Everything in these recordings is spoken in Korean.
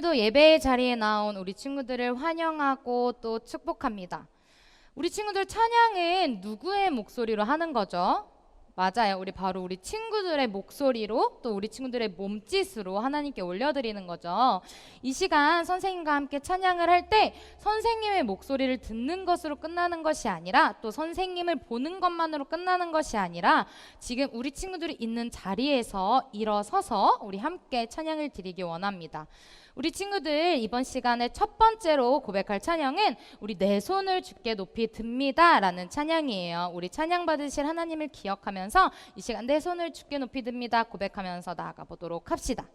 오늘도 예배의 자리에 나온 우리 친구들을 환영하고 또 축복합니다. 우리 친구들 찬양은 누구의 목소리로 하는 거죠? 맞아요. 우리 친구들의 목소리로 또 우리 친구들의 몸짓으로 하나님께 올려드리는 거죠. 이 시간 선생님과 함께 찬양을 할 때 선생님의 목소리를 듣는 것으로 끝나는 것이 아니라 또 선생님을 보는 것만으로 끝나는 것이 아니라 지금 우리 친구들이 있는 자리에서 일어서서 우리 함께 찬양을 드리기 원합니다. 우리 친구들 이번 시간에 첫 번째로 고백할 찬양은 우리 내 손을 주께 높이 듭니다 라는 찬양이에요. 우리 찬양 받으실 하나님을 기억하면서 이 시간 내 손을 주께 높이 듭니다 고백하면서 나아가 보도록 합시다.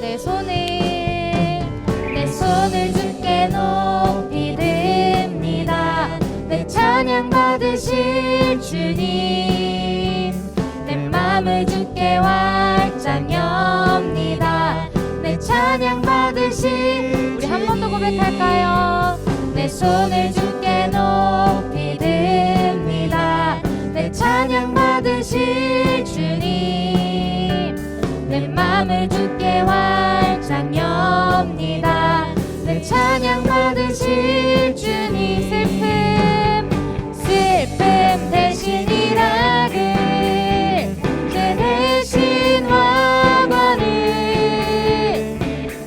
내 손을 주께 높이 듭니다. 내 찬양 받으실 주님, 내 맘을 주께 활짝 엽니다. 내 찬양 받으실 우리 한 번 더 고백할까요? 내 손을 주께 높이 듭니다. 내 찬양 받으실 주님, 내 맘을 주께 활짝 엽니다. 내 찬양 받으실 주님, 슬픔 대신 희락을 제 대신 화관을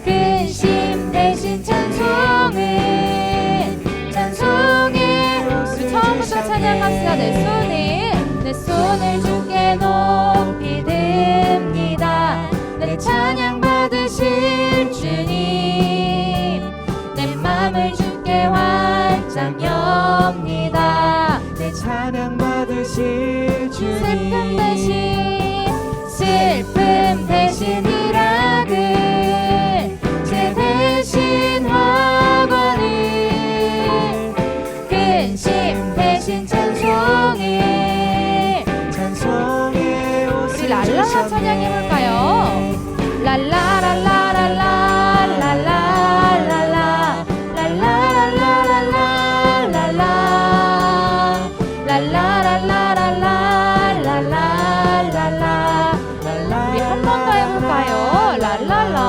근심 대신 찬송을 우리 처음부터 찬양합시다. 내 손을 주께 높이 듭니다. 내 찬양 받으실 주님, 내 맘을 주께 활짝 엽니다. 내 찬양 받으실 주님, 슬픔 대신 희락을 제 대신 화관을 근심 대신 찬송을 우리 랄라라 찬양해볼까요? 랄라랄라랄라랄라랄라 랄라랄라랄라랄라랄라랄라랄라 우리 한 번 더 해볼까요? 랄랄라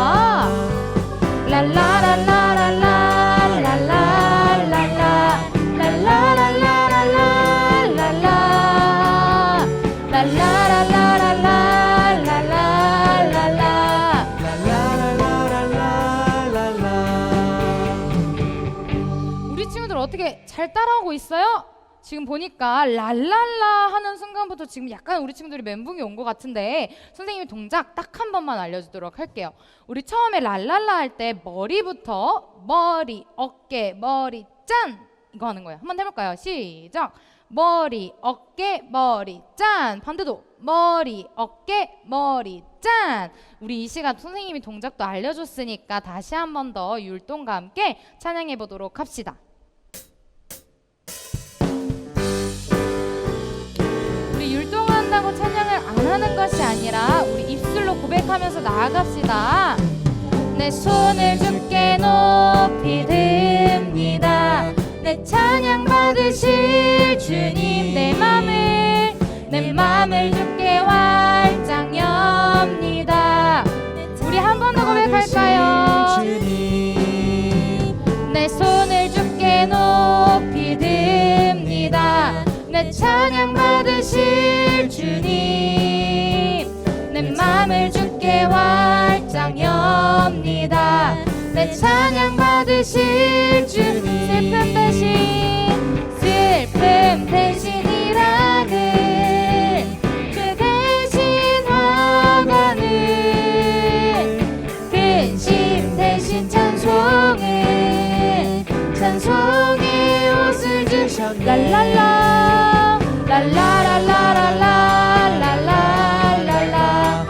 우리 친구들 어떻게 잘 따라하고 있어요? 지금 보니까 랄랄라 하는 순간부터 지금 약간 우리 친구들이 멘붕이 온 것 같은데 선생님이 동작 딱 한 번만 알려주도록 할게요. 우리 처음에 랄랄라 할 때 머리부터 머리, 어깨, 머리, 짠! 이거 하는 거예요. 한번 해볼까요? 시작! 머리, 어깨, 머리, 짠! 반대도 머리, 어깨, 머리, 짠! 우리 이 시간 선생님이 동작도 알려줬으니까 다시 한 번 더 율동과 함께 찬양해 보도록 합시다. 우리 율동한다고 찬양을 안 하는 것이 아니라 우리 입술로 고백하면서 나아갑시다. 내 손을 주께 높이 듭니다. 내 찬양 받으실 주님, 내 맘을 주께 활짝 엽니다. 우리 한 번 더 고백할까요? 내 손을 주께 높이 듭니다. 내 찬양 받으실 주님, 내 맘을 주께 활짝 엽니다. 내 찬양 받으실 주님, 슬픔 대신 희락을 그 대신 화관을 근심 대신 찬송의 옷을 주셨네. 랄랄라 랄라랄라랄라랄라랄라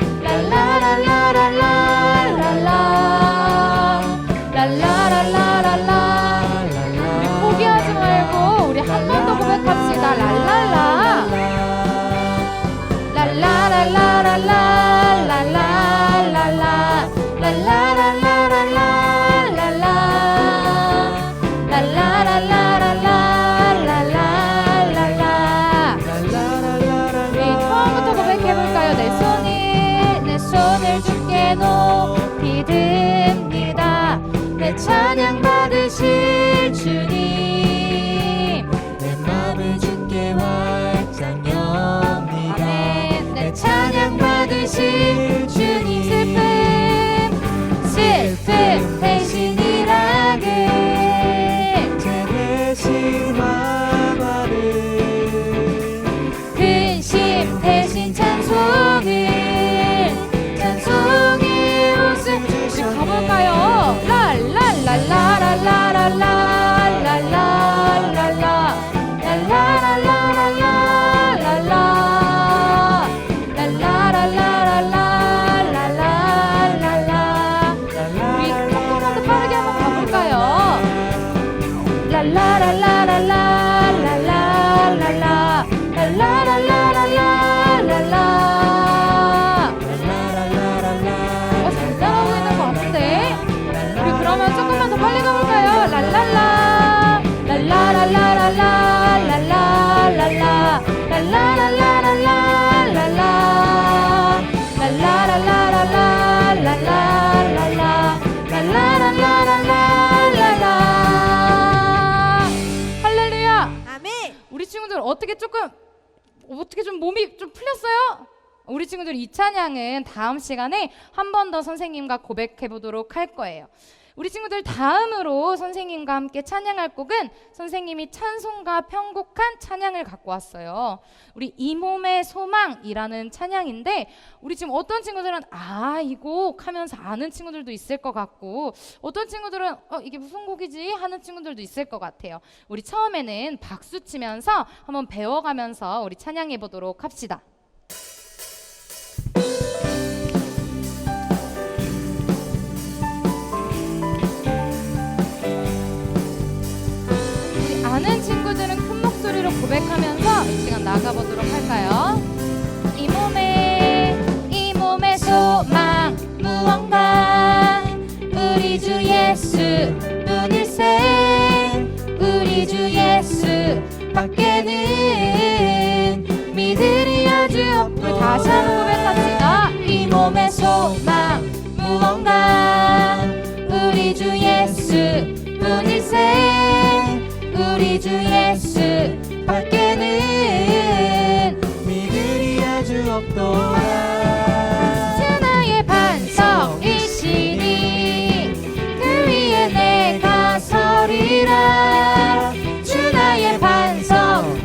랄라랄라랄라랄라 우리 포기하지 말고 우리 한 번 더 고백합시다. 랄랄라 랄라랄라랄라랄라랄라 랄라랄라랄라랄라 랄라랄라랄라랄라 주께 높이 듭니다. 내 찬양 받으실 주님, 내 맘을 주께 활짝 엽니다. 아멘. 내 찬양 받으실 주님, 슬픔 대신 일하게 제 대신 화관을 근심 대신 찬송의 옷을 주시고 가볼까요? 우리 조금만 더 빠르게 한번 가볼까요? 잘 나가고 있는 것 같은데. 우리 그러면 조금만 더 빨리 가볼까요? 할렐루야. 아멘. 우리 친구들 어떻게 좀 몸이 좀 풀렸어요? 우리 친구들 이 찬양은 다음 시간에 한 번 더 선생님과 고백해 보도록 할 거예요. 우리 친구들 다음으로 선생님과 함께 찬양할 곡은 선생님이 찬송가 편곡한 찬양을 갖고 왔어요. 우리 이 몸의 소망이라는 찬양인데 우리 지금 어떤 친구들은 이 곡 하면서 아는 친구들도 있을 것 같고 어떤 친구들은 이게 무슨 곡이지 하는 친구들도 있을 것 같아요. 우리 처음에는 박수 치면서 한번 배워가면서 우리 찬양해 보도록 합시다. 아는 친구들은 큰 목소리로 고백하면서 이 시간 나가보도록 할까요? 이 몸의 소망 무언가 우리 주 예수 뿐일세 우리 주 예수 밖에는 믿으리 아주 없고 다시 한번 고백합시다. 이 몸의 소망 무언가 우리 주 예수 뿐일세 우리 주 예수 밖에는 믿으리 아주 없도다. 주 나의 반석이시니 그 위에 내가 서리라. 주 나의 반석이시니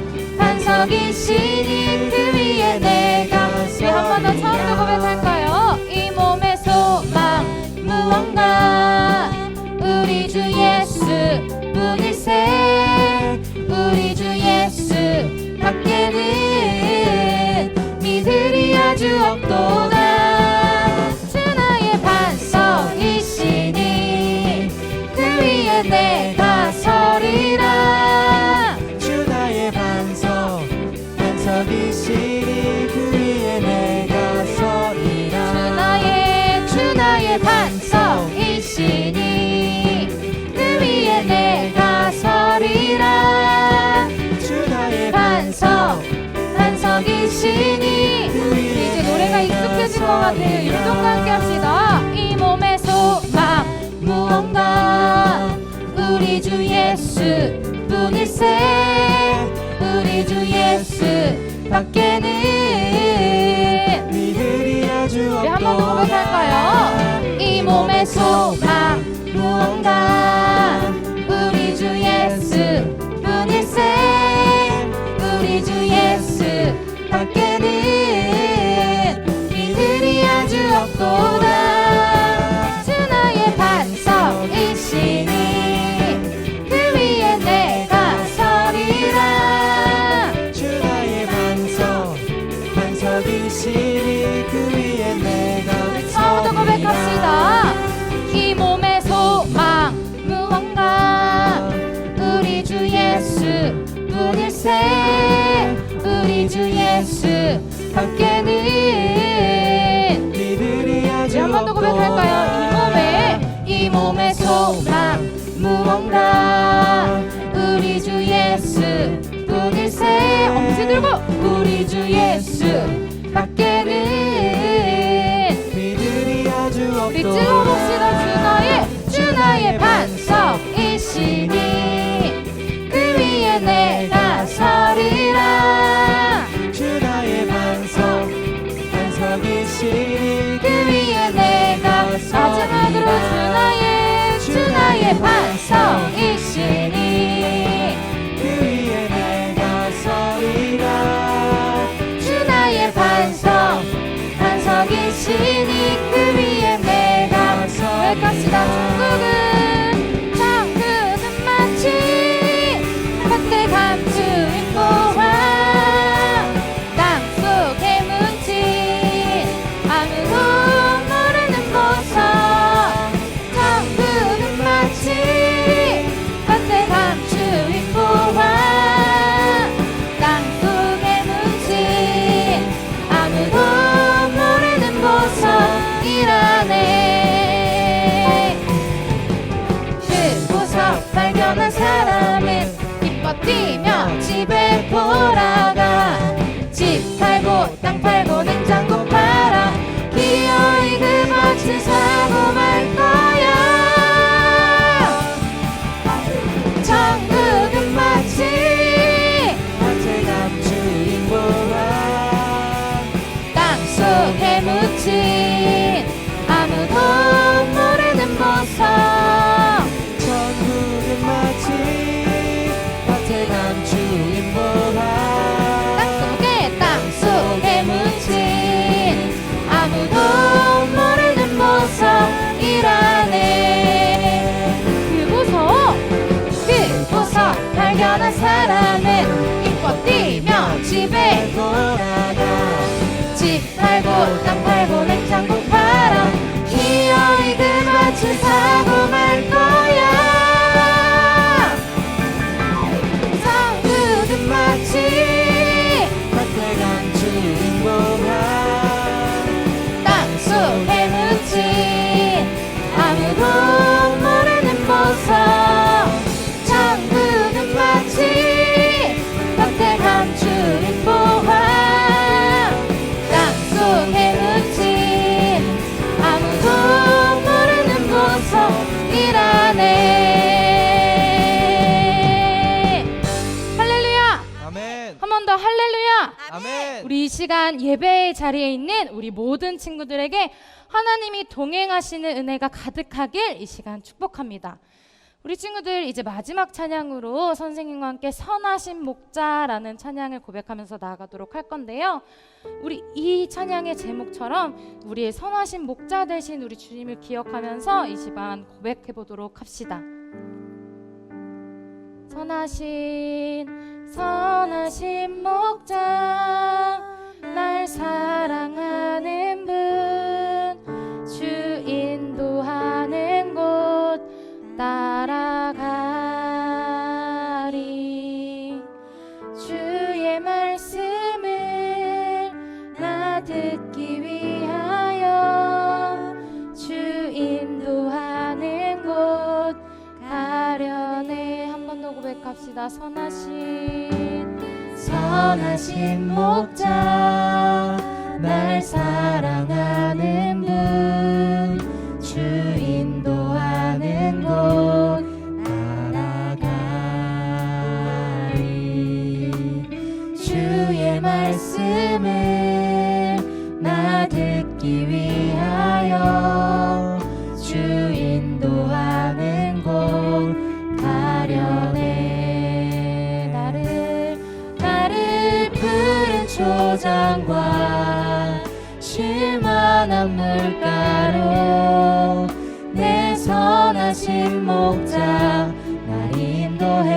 그 위에 내가 우리 한 번 더 처음으로 고백할까요? 이 몸의 소망 무언가 우리 주 예수 뿐일세 우리 주 예수 밖에는 믿으리 아주 없도다. 주 나의 반석이시니 그 위에 내가 서리라. 주 나의 반석이시니 그 위에 내가 서리라. 주 나의 반석이시니 그 위에 내가 서리라. 주 나의 반석이시니 이제 노래가 익숙해진 것 같아요. 율동과 함께 합시다. 이 몸의 소망 무언가 우리 주 예수 뿐일세 우리 주 예수 밖에는 믿으리 아주 우리 한 번 더 고백할까요? 이 몸의 소망 무언가 우리 주 예수 뿐일세 우리 주 예수 밖에는 믿으리 아주 없도다. 주 나의 반석이시니 그 위에 내가 서리라. 주 나의 반석이시니 그 위에 내가 처음부터 고백합시다. 이 몸의 소망 무언가 우리 주 예수 뿐일세 우리 주 예수 밖에는 믿으리 아주 한 번 더 고백할까요? 이 몸의 소망 무언가 우리 주 예수 뿐일세 엄지 들고 우리 주 예수 밖에는 믿으리 아주 뛰며 집에 돌아가 집 팔고 땅 팔고 냉장고 팔아 기어이 그 밭을 사고 말 거야. 천국은 마치 밭에 감추인 보화 땅속에 묻힌 아무도 모르는 보석. 천국은 마치 밭에 감추인 보화 땅속에 묻힌 아무도 모르는 보석이라네. 그 보석 발견한 사람은 입고 뛰며 집에 돌아가 집 팔고 땅 팔고 냉장고 팔아 기어이 그 밭을 사고 말 거야. 천국은 마치 밭에 감추인 보화 땅속에 묻힌 아무도 모르는 보석. 천국은 마치 밭에 감추인 보화 땅속에 묻힌 아무도 모르는 보석이라네. 할렐루야. 아멘 한 번 더 할렐루야. 아멘 우리 이 시간 예배의 자리에 있는 우리 모든 친구들에게 하나님이 동행하시는 은혜가 가득하길 이 시간 축복합니다. 우리 친구들 이제 마지막 찬양으로 선생님과 함께 선하신 목자라는 찬양을 고백하면서 나아가도록 할 건데요. 우리 이 찬양의 제목처럼 우리의 선하신 목자 되신 우리 주님을 기억하면서 이 시간 고백해 보도록 합시다. 선하신 목자 날 사랑하는 분 주 인도하는 곳 따라가리. 주의 말씀을 나 듣기 위하여 주 인도하는 곳 가려네. 한 번 더 고백합시다. 선하신 목자 날 사랑하는 분 주 인도하는 곳 따라가리. 주의 말씀을 나 듣기 위하여 주 인도하는 곳 가려네. 나를 푸른 초장과 쉴만한 물가로 내 선하신 목자 날 인도해.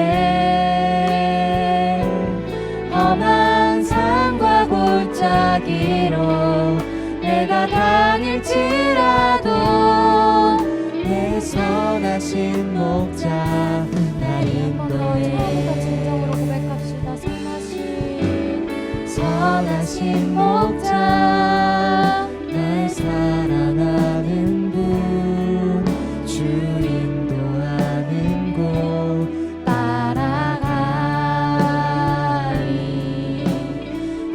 험한 산과 골짜기로 내가 다닐지라도 내 선하신 목자 날 인도해. 진정으로 고백합시다. 선하신 목자 날 사랑하는 분 주 인도하는 곳 따라가리.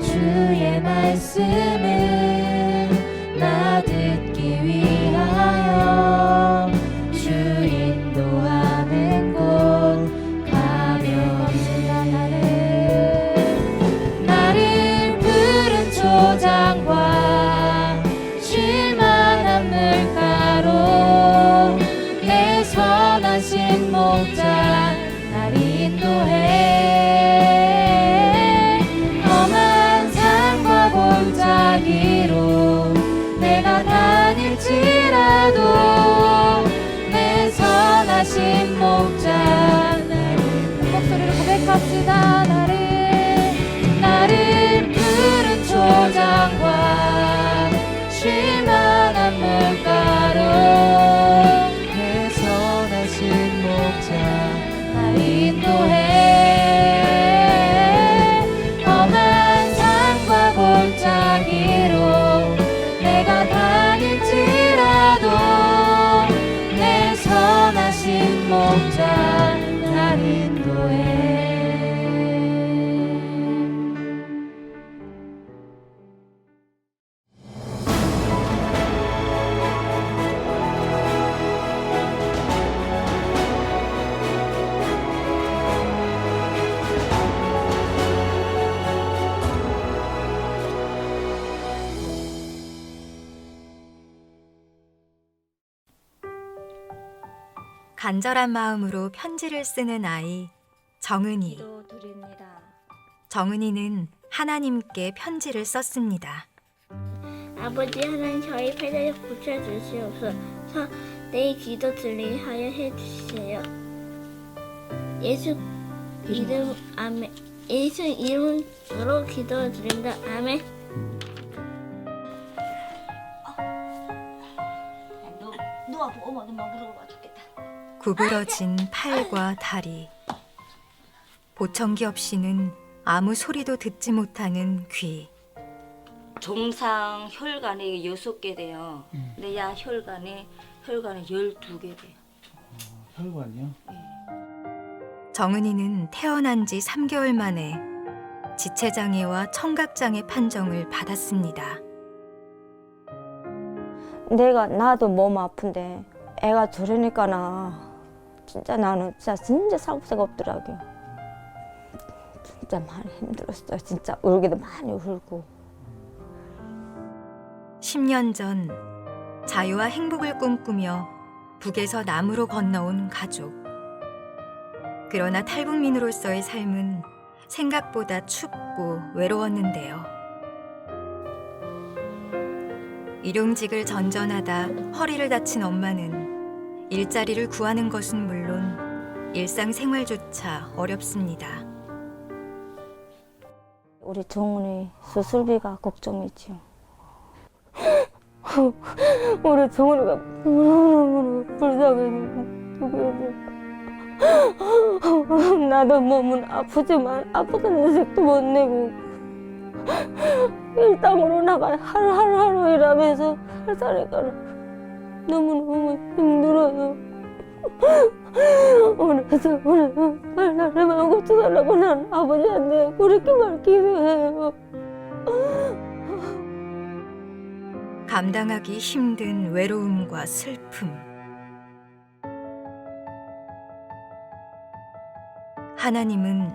주의 말씀을 나 듣기 위하여 주 인도하는 곳 가려니. 나를 푸른 초장과 쉴만한 물가로 내 선하신 목자 날 인도해. 험한 산과 골짜기로 내가 다닐지라도 내 선하신 목자 목소리를 고백합시다. 나를 푸른 초장과 쉴만한 물가로 내 선하신 목자 날 인도해. 험한 산과 골짜기로 내가 다닐지라도 내 선하신 목자 날 인도해. 간절한 마음으로 편지를 쓰는 아이 정은이. 기도드립니다. 정은이는 하나님께 편지를 썼습니다. 아버지 하나님 저희 패자를 고쳐주시옵소서. 내 기도 들리게 하여 해주세요. 예수 이름 아멘. 예수 이름으로 기도드립니다. 아멘. 누워보고 엄마도 먹으러 죽겠다. 구부러진 팔과 다리. 보청기 없이는 아무 소리도 듣지 못하는 귀. 정상 혈관이 6개 돼요. 근데 야 혈관이 12개 돼요. 혈관이요? 정은이는 태어난 지 3개월 만에 지체장애와 청각장애 판정을 받았습니다. 나도 몸 아픈데 애가 저러니까 나는 진짜 살고 새가 없더라고요. 진짜 많이 힘들었어요. 진짜 울기도 많이 울고. 10년 전 자유와 행복을 꿈꾸며 북에서 남으로 건너온 가족. 그러나 탈북민으로서의 삶은 생각보다 춥고 외로웠는데요. 일용직을 전전하다 허리를 다친 엄마는 일자리를 구하는 것은 물론 일상생활조차 어렵습니다. 우리 정훈이 수술비가 걱정이지요. 우리 정훈이가 너무너무 불쌍해. 나도 몸은 아프지만 아프다는 내색도 못 내고 일당으로 나가 하루 일하면서 살다니까 너무너무 힘들어요. 그래서 오늘 나를 고쳐달라고 난 아버지한테 그렇게만 기도해요. 감당하기 힘든 외로움과 슬픔. 하나님은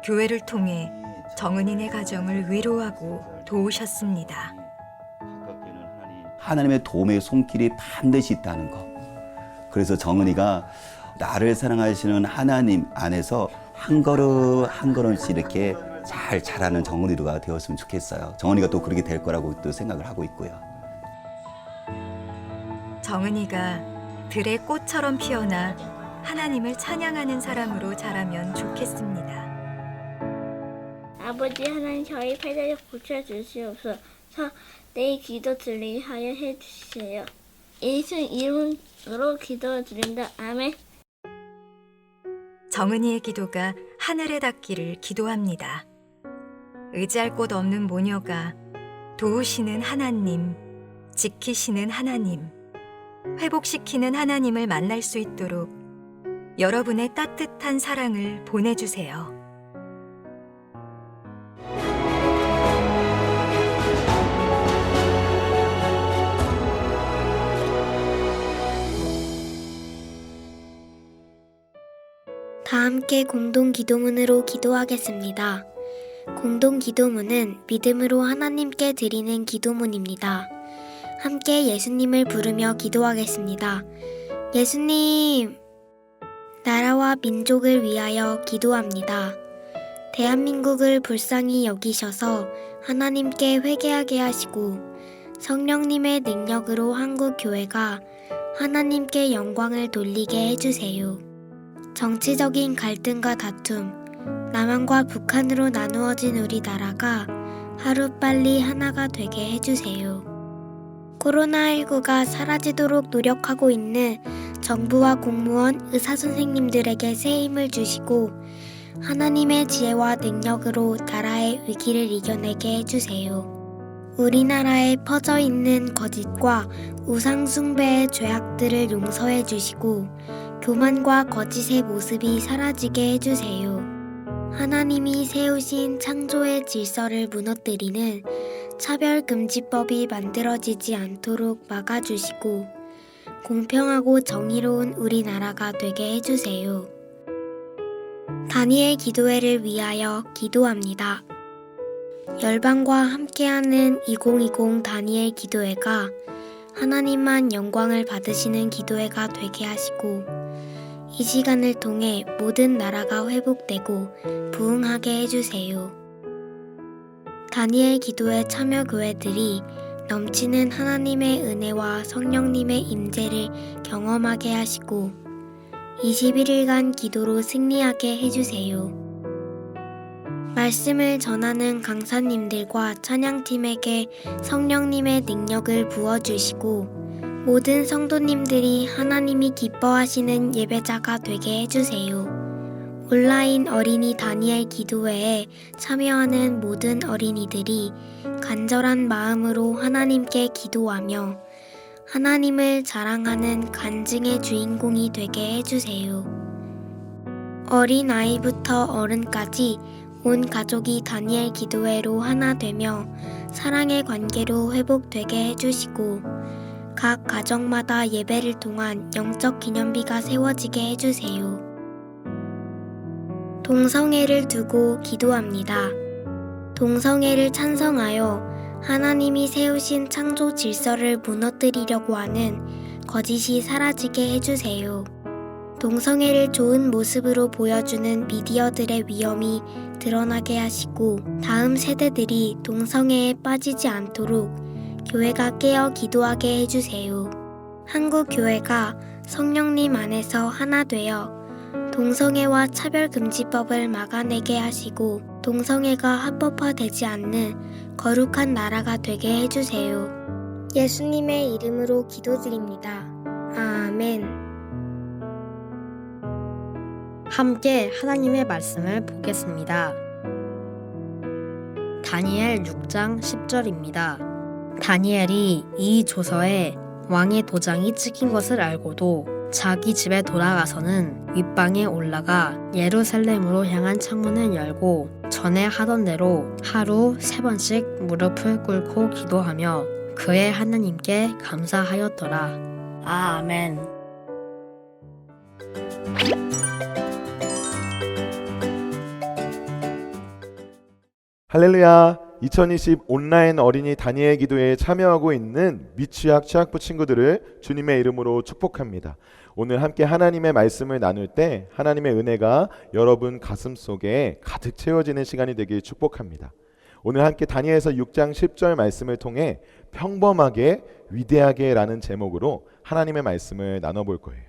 교회를 통해 정은이네 가정을 위로하고 도우셨습니다. 하나님의 도움의 손길이 반드시 있다는 것. 그래서 정은이가 나를 사랑하시는 하나님 안에서 한 걸음 한 걸음씩 이렇게 잘 자라는 정은이가 되었으면 좋겠어요. 정은이가 또 그렇게 될 거라고 또 생각을 하고 있고요. 정은이가 들의 꽃처럼 피어나 하나님을 찬양하는 사람으로 자라면 좋겠습니다. 아버지 하나님 저희 패자를 고쳐주시옵소서. 내 기도 들리게 하여 해주세요. 예수 이름으로 기도드립니다. 아멘. 정은이의 기도가 하늘에 닿기를 기도합니다. 의지할 곳 없는 모녀가 도우시는 하나님, 지키시는 하나님, 회복시키는 하나님을 만날 수 있도록 여러분의 따뜻한 사랑을 보내주세요. 다 함께 공동 기도문으로 기도하겠습니다. 공동 기도문은 믿음으로 하나님께 드리는 기도문입니다. 함께 예수님을 부르며 기도하겠습니다. 예수님, 나라와 민족을 위하여 기도합니다. 대한민국을 불쌍히 여기셔서 하나님께 회개하게 하시고 성령님의 능력으로 한국 교회가 하나님께 영광을 돌리게 해주세요. 정치적인 갈등과 다툼, 남한과 북한으로 나누어진 우리나라가 하루빨리 하나가 되게 해주세요. 코로나19가 사라지도록 노력하고 있는 정부와 공무원, 의사선생님들에게 새 힘을 주시고 하나님의 지혜와 능력으로 나라의 위기를 이겨내게 해주세요. 우리나라에 퍼져 있는 거짓과 우상숭배의 죄악들을 용서해 주시고 교만과 거짓의 모습이 사라지게 해주세요. 하나님이 세우신 창조의 질서를 무너뜨리는 차별금지법이 만들어지지 않도록 막아주시고 공평하고 정의로운 우리나라가 되게 해주세요. 다니엘 기도회를 위하여 기도합니다. 열방과 함께하는 2020 다니엘 기도회가 하나님만 영광을 받으시는 기도회가 되게 하시고 이 시간을 통해 모든 나라가 회복되고 부흥하게 해주세요. 다니엘 기도의 참여 교회들이 넘치는 하나님의 은혜와 성령님의 임재를 경험하게 하시고 21일간 기도로 승리하게 해주세요. 말씀을 전하는 강사님들과 찬양팀에게 성령님의 능력을 부어주시고 모든 성도님들이 하나님이 기뻐하시는 예배자가 되게 해주세요. 온라인 어린이 다니엘 기도회에 참여하는 모든 어린이들이 간절한 마음으로 하나님께 기도하며 하나님을 자랑하는 간증의 주인공이 되게 해주세요. 어린아이부터 어른까지 온 가족이 다니엘 기도회로 하나 되며 사랑의 관계로 회복되게 해주시고 각 가정마다 예배를 통한 영적 기념비가 세워지게 해주세요. 동성애를 두고 기도합니다. 동성애를 찬성하여 하나님이 세우신 창조 질서를 무너뜨리려고 하는 거짓이 사라지게 해주세요. 동성애를 좋은 모습으로 보여주는 미디어들의 위험이 드러나게 하시고 다음 세대들이 동성애에 빠지지 않도록 교회가 깨어 기도하게 해주세요. 한국 교회가 성령님 안에서 하나 되어 동성애와 차별금지법을 막아내게 하시고 동성애가 합법화되지 않는 거룩한 나라가 되게 해주세요. 예수님의 이름으로 기도드립니다. 아멘. 함께 하나님의 말씀을 보겠습니다. 다니엘 6장 10절입니다. 다니엘이 이 조서에 왕의 도장이 찍힌 것을 알고도 자기 집에 돌아가서는 윗방에 올라가 예루살렘으로 향한 창문을 열고 전에 하던 대로 하루 3번씩 무릎을 꿇고 기도하며 그의 하나님께 감사하였더라. 아멘. 할렐루야. 2020 온라인 어린이 다니엘 기도회에 참여하고 있는 미취학 취학부 친구들을 주님의 이름으로 축복합니다. 오늘 함께 하나님의 말씀을 나눌 때 하나님의 은혜가 여러분 가슴 속에 가득 채워지는 시간이 되길 축복합니다. 오늘 함께 다니엘서 6장 10절 말씀을 통해 평범하게 위대하게 라는 제목으로 하나님의 말씀을 나눠볼 거예요.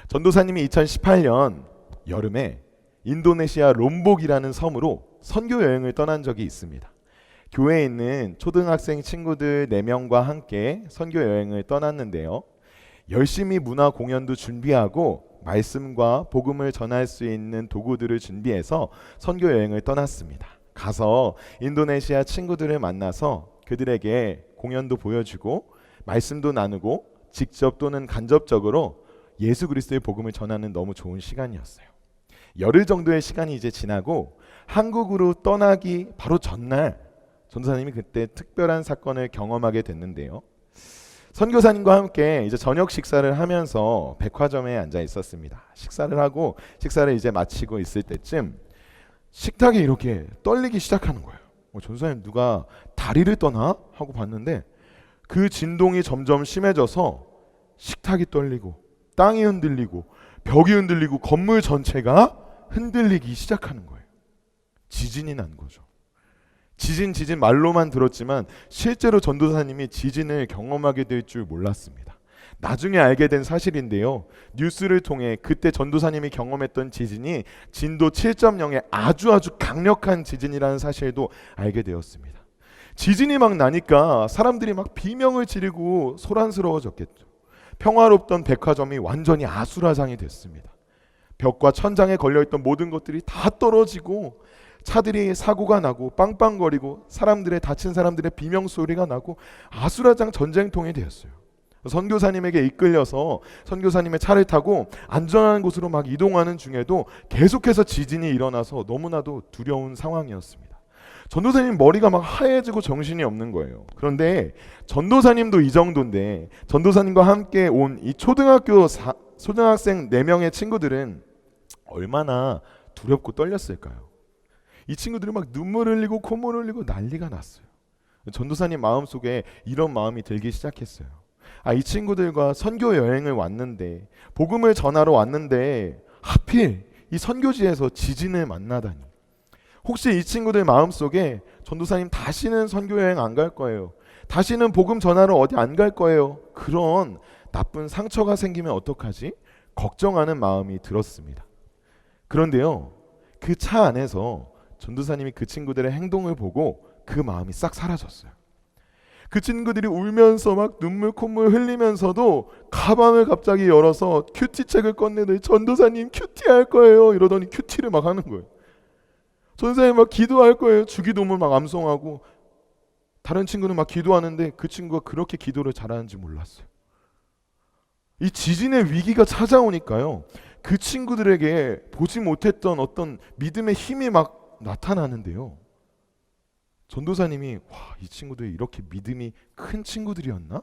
전도사님이 2018년 여름에 인도네시아 롬복이라는 섬으로 선교 여행을 떠난 적이 있습니다. 교회에 있는 초등학생 친구들 4명과 함께 선교 여행을 떠났는데요. 열심히 문화 공연도 준비하고 말씀과 복음을 전할 수 있는 도구들을 준비해서 선교 여행을 떠났습니다. 가서 인도네시아 친구들을 만나서 그들에게 공연도 보여주고 말씀도 나누고 직접 또는 간접적으로 예수 그리스도의 복음을 전하는 너무 좋은 시간이었어요. 열흘 정도의 시간이 이제 지나고 한국으로 떠나기 바로 전날 전도사님이 그때 특별한 사건을 경험하게 됐는데요. 선교사님과 함께 이제 저녁 식사를 하면서 백화점에 앉아 있었습니다. 식사를 하고 식사를 이제 마치고 있을 때쯤 식탁이 이렇게 떨리기 시작하는 거예요. 전도사님 누가 다리를 떠나? 하고 봤는데 그 진동이 점점 심해져서 식탁이 떨리고 땅이 흔들리고 벽이 흔들리고 건물 전체가 흔들리기 시작하는 거예요. 지진이 난 거죠. 지진 말로만 들었지만 실제로 전도사님이 지진을 경험하게 될 줄 몰랐습니다. 나중에 알게 된 사실인데요. 뉴스를 통해 그때 전도사님이 경험했던 지진이 진도 7.0의 아주 강력한 지진이라는 사실도 알게 되었습니다. 지진이 막 나니까 사람들이 막 비명을 지르고 소란스러워졌겠죠. 평화롭던 백화점이 완전히 아수라장이 됐습니다. 벽과 천장에 걸려있던 모든 것들이 다 떨어지고 차들이 사고가 나고 빵빵거리고 다친 사람들의 비명소리가 나고 아수라장 전쟁통이 되었어요. 선교사님에게 이끌려서 선교사님의 차를 타고 안전한 곳으로 막 이동하는 중에도 계속해서 지진이 일어나서 너무나도 두려운 상황이었습니다. 전도사님 머리가 막 하얘지고 정신이 없는 거예요. 그런데 전도사님도 이 정도인데 전도사님과 함께 온 이 초등학생 4명의 친구들은 얼마나 두렵고 떨렸을까요? 이 친구들이 막 눈물 흘리고 콧물 흘리고 난리가 났어요. 전도사님 마음속에 이런 마음이 들기 시작했어요. 이 친구들과 선교 여행을 왔는데, 복음을 전하러 왔는데 하필 이 선교지에서 지진을 만나다니. 혹시 이 친구들 마음속에 전도사님 다시는 선교 여행 안 갈 거예요, 다시는 복음 전하러 어디 안 갈 거예요, 그런 나쁜 상처가 생기면 어떡하지? 걱정하는 마음이 들었습니다. 그런데요, 그 차 안에서 전도사님이 그 친구들의 행동을 보고 그 마음이 싹 사라졌어요. 그 친구들이 울면서 막 눈물 콧물 흘리면서도 가방을 갑자기 열어서 큐티책을 꺼내더니 전도사님 큐티 할 거예요 이러더니 큐티를 막 하는 거예요. 전도사님 막 기도할 거예요. 주기도문 막 암송하고. 다른 친구는 막 기도하는데 그 친구가 그렇게 기도를 잘하는지 몰랐어요. 이 지진의 위기가 찾아오니까요, 그 친구들에게 보지 못했던 어떤 믿음의 힘이 막 나타나는데요, 전도사님이 이 친구들이 이렇게 믿음이 큰 친구들이었나?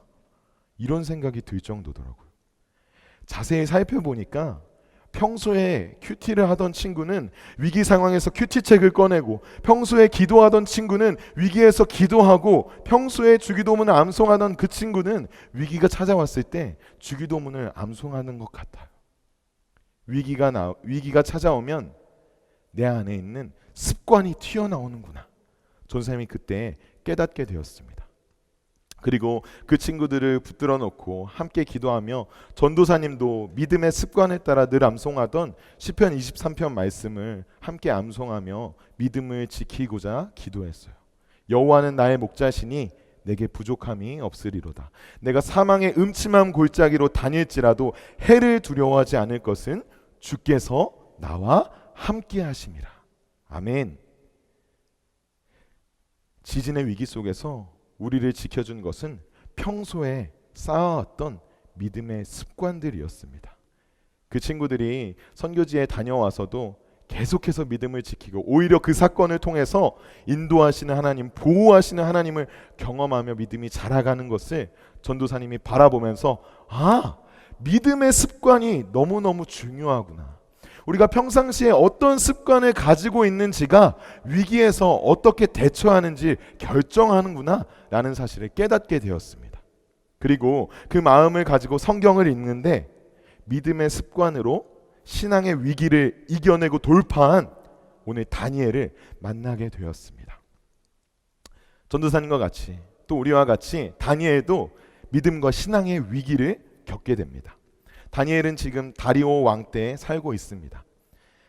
이런 생각이 들 정도더라고요. 자세히 살펴보니까 평소에 큐티를 하던 친구는 위기 상황에서 큐티책을 꺼내고, 평소에 기도하던 친구는 위기에서 기도하고, 평소에 주기도문을 암송하던 그 친구는 위기가 찾아왔을 때 주기도문을 암송하는 것 같아요. 위기가 찾아오면 내 안에 있는 습관이 튀어나오는구나, 전도사님이 그때 깨닫게 되었습니다. 그리고 그 친구들을 붙들어 놓고 함께 기도하며 전도사님도 믿음의 습관에 따라 늘 암송하던 시편 23편 말씀을 함께 암송하며 믿음을 지키고자 기도했어요. 여호와는 나의 목자시니 내게 부족함이 없으리로다. 내가 사망의 음침한 골짜기로 다닐지라도 해를 두려워하지 않을 것은 주께서 나와 함께 하심이라. 아멘. 지진의 위기 속에서 우리를 지켜준 것은 평소에 쌓아왔던 믿음의 습관들이었습니다. 그 친구들이 선교지에 다녀와서도 계속해서 믿음을 지키고, 오히려 그 사건을 통해서 인도하시는 하나님, 보호하시는 하나님을 경험하며 믿음이 자라가는 것을 전도사님이 바라보면서 믿음의 습관이 너무너무 중요하구나, 우리가 평상시에 어떤 습관을 가지고 있는지가 위기에서 어떻게 대처하는지 결정하는구나 라는 사실을 깨닫게 되었습니다. 그리고 그 마음을 가지고 성경을 읽는데 믿음의 습관으로 신앙의 위기를 이겨내고 돌파한 오늘 다니엘을 만나게 되었습니다. 전도사님과 같이, 또 우리와 같이 다니엘도 믿음과 신앙의 위기를 겪게 됩니다. 다니엘은 지금 다리오 왕 때 살고 있습니다.